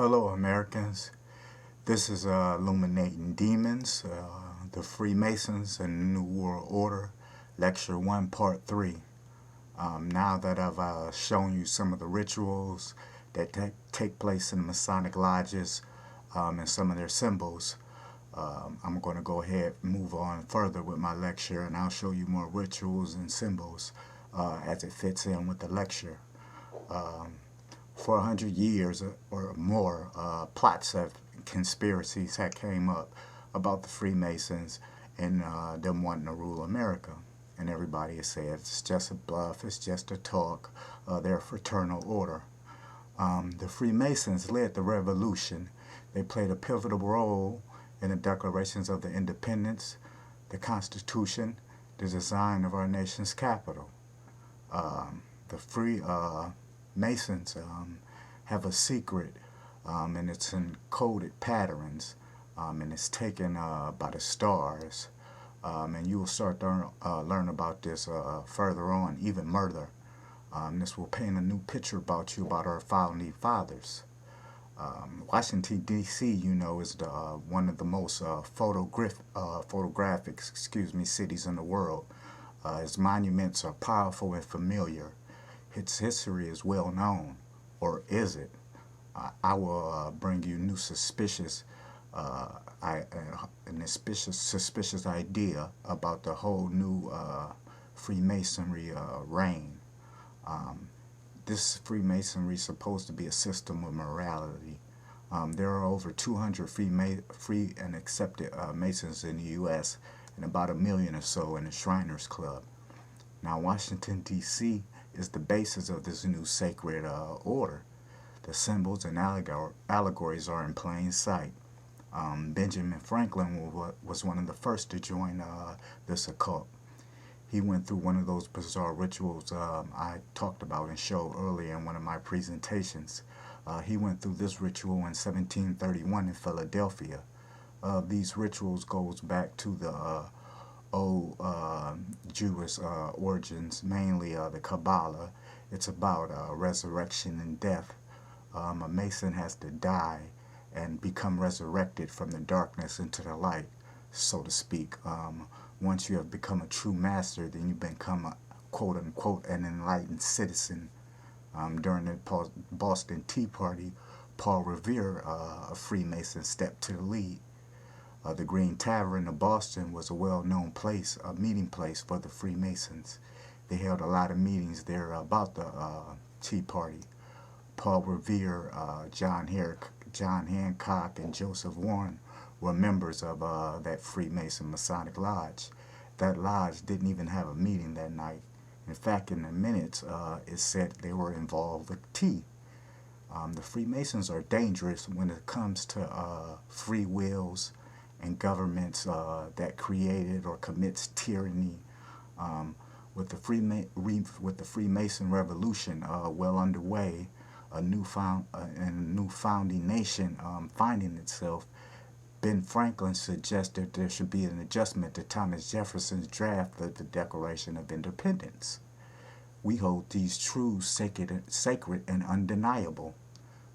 Hello, Americans. This is Illuminating Demons, the Freemasons and the New World Order, Lecture 1, Part 3. Now that I've shown you some of the rituals that take place in the Masonic lodges and some of their symbols, I'm going to go ahead and move on further with my lecture, and I'll show you more rituals and symbols as it fits in with the lecture. For 100 years or more, plots of conspiracies had came up about the Freemasons and them wanting to rule America. And everybody has said it's just a bluff, it's just a talk, they're a fraternal order. The Freemasons led the revolution. They played a pivotal role in the declarations of the independence, the Constitution, the design of our nation's capital. The Freemasons have a secret, and it's in coded patterns, and it's taken by the stars, and you will start to learn about this further on, even murder. This will paint a new picture about you, about our founding fathers. Washington, D.C., you know, is the one of the most photographic cities in the world. Its monuments are powerful and familiar. Its history is well known, or is it? I will bring you new suspicious idea about the whole new Freemasonry reign. This Freemasonry is supposed to be a system of morality. There are over 200 free and accepted Masons in the U.S. and about 1 million or so in the Shriners Club. Now, Washington, D.C. is the basis of this new sacred order. The symbols and allegories are in plain sight. Benjamin Franklin was one of the first to join this occult. He went through one of those bizarre rituals I talked about and showed earlier in one of my presentations. He went through this ritual in 1731 in Philadelphia. These rituals goes back to the old Jewish origins, mainly the Kabbalah. It's about resurrection and death. A Mason has to die and become resurrected from the darkness into the light, so to speak. Once you have become a true master, then you become a quote-unquote an enlightened citizen. During the Boston Tea Party, Paul Revere, a Freemason, stepped to the lead. The Green Tavern of Boston was a well-known place, a meeting place for the Freemasons. They held a lot of meetings there about the Tea Party. Paul Revere, John Hancock, and Joseph Warren were members of that Freemason Masonic Lodge. That lodge didn't even have a meeting that night. In fact, in the minutes, it said they were involved with tea. The Freemasons are dangerous when it comes to free wills and governments that created or commits tyranny. With the Freemason Revolution well underway, a new founding nation finding itself, Ben Franklin suggested there should be an adjustment to Thomas Jefferson's draft of the Declaration of Independence. We hold these truths sacred and undeniable.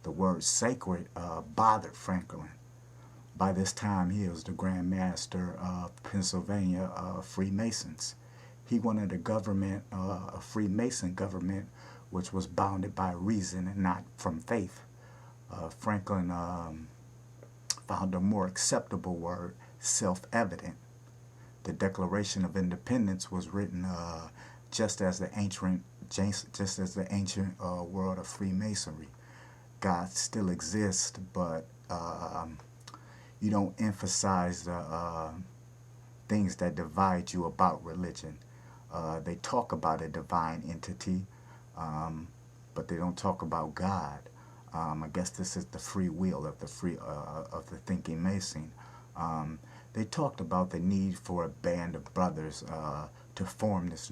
The word sacred bothered Franklin. By this time, he was the Grand Master of Pennsylvania Freemasons. He wanted a government, a Freemason government, which was bounded by reason and not from faith. Franklin found a more acceptable word, self-evident. The Declaration of Independence was written just as the ancient world of Freemasonry. God still exists, but you don't emphasize the things that divide you about religion. They talk about a divine entity, but they don't talk about God. I guess this is the free will of the thinking Mason. They talked about the need for a band of brothers to form this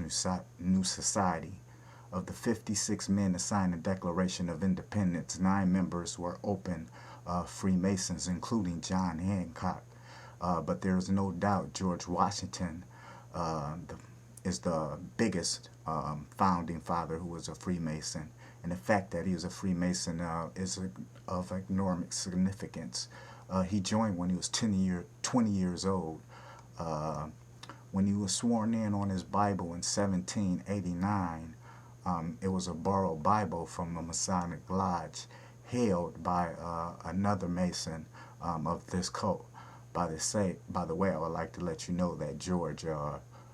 new society. Of the 56 men assigned the Declaration of Independence, 9 members were open Freemasons, including John Hancock. But there is no doubt George Washington, is the biggest founding father who was a Freemason. And the fact that he was a Freemason is of enormous significance. He joined when he was 20 years old. When he was sworn in on his Bible in 1789, it was a borrowed Bible from a Masonic lodge held by another Mason of this cult. By the way, I would like to let you know that George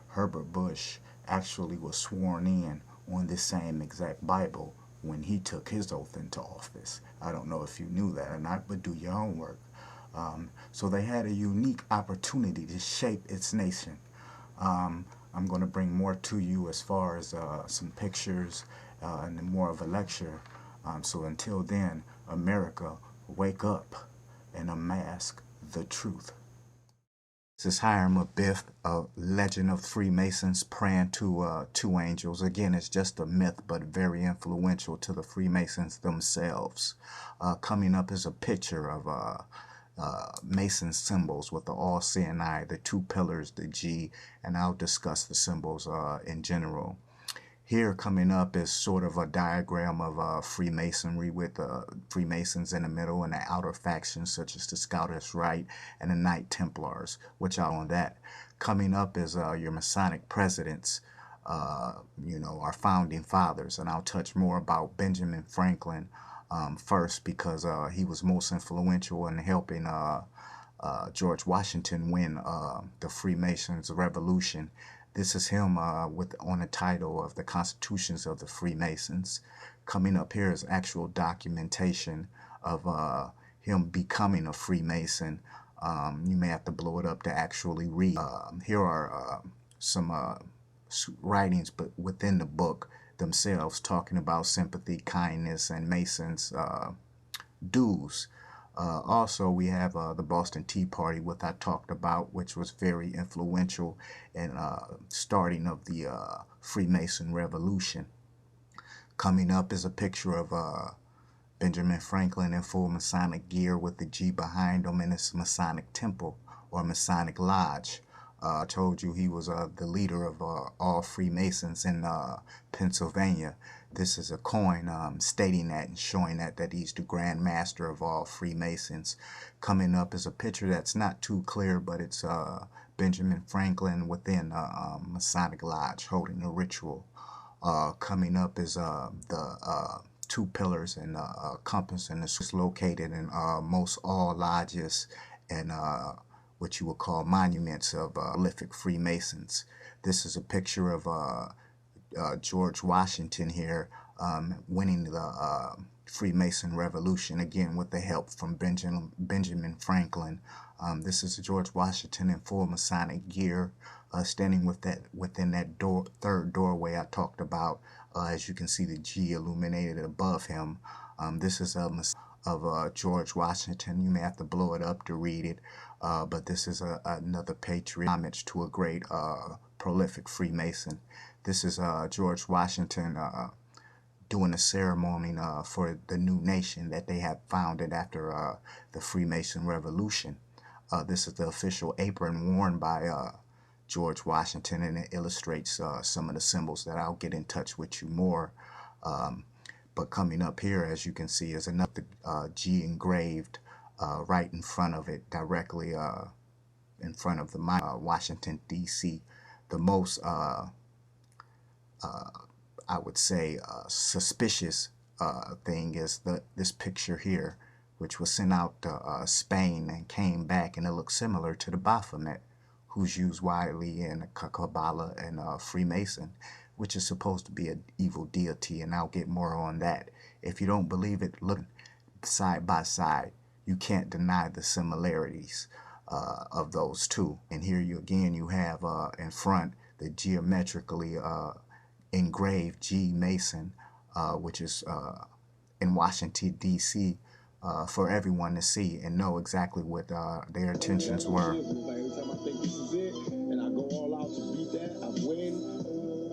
Herbert Bush actually was sworn in on this same exact Bible when he took his oath into office. I don't know if you knew that or not, but do your homework. So they had a unique opportunity to shape its nation. I'm going to bring more to you as far as some pictures and more of a lecture. So until then, America, wake up and unmask the truth. This is Hiram Abiff, a legend of Freemasons praying to two angels. Again, it's just a myth, but very influential to the Freemasons themselves. Coming up is a picture of Mason symbols with the all-seeing eye, the two pillars, the G, and I'll discuss the symbols in general. Here coming up is sort of a diagram of Freemasonry with Freemasons in the middle and the outer factions such as the Scouts Rite and the Knight Templars, which are on that. Coming up is your Masonic presidents, you know, our founding fathers, and I'll touch more about Benjamin Franklin first because he was most influential in helping George Washington win the Freemasons Revolution. This is him on the title of the Constitutions of the Freemasons. Coming up here is actual documentation of him becoming a Freemason. You may have to blow it up to actually read. Here are some writings, but within the book themselves, talking about sympathy, kindness, and Masons' dues. Also, we have the Boston Tea Party, which I talked about, which was very influential in starting of the Freemason Revolution. Coming up is a picture of Benjamin Franklin in full Masonic gear with the G behind him in his Masonic temple or Masonic lodge. I told you he was the leader of all Freemasons in Pennsylvania. This is a coin stating that and showing that he's the Grand Master of all Freemasons. Coming up is a picture that's not too clear, but it's Benjamin Franklin within a Masonic lodge holding a ritual. Coming up is the two pillars and a compass, and it's located in most all lodges and what you would call monuments of prolific Freemasons. This is a picture of George Washington here winning the Freemason Revolution, again with the help from Benjamin Franklin. This is George Washington in full Masonic gear, standing within that third doorway I talked about. As you can see, the G illuminated above him. This is of George Washington. You may have to blow it up to read it, but this is another patriot homage to a great prolific Freemason. This is George Washington doing a ceremony for the new nation that they have founded after the Freemason Revolution. This is the official apron worn by George Washington, and it illustrates some of the symbols that I'll get in touch with you more. But coming up here, as you can see, is another G engraved right in front of it, directly in front of the Washington, D.C. The most, I would say, suspicious thing is this picture here, which was sent out to Spain and came back, and it looks similar to the Baphomet, who's used widely in Kabbalah and Freemason, which is supposed to be an evil deity, and I'll get more on that. If you don't believe it, look side by side. You can't deny the similarities of those two. And here you have in front the geometrically engraved G Mason, which is in Washington, D.C., for everyone to see and know exactly what their intentions were. Every time I think this is it, and I go all out to beat that, I win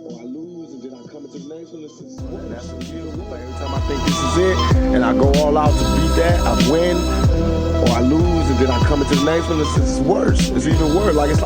or I lose, and then I come into the next one. This is what that's what you do. Every time I think this is it, and I go all out to beat that, I win or I lose, and then I come into the next one. This is worse. It's even worse. Like it's like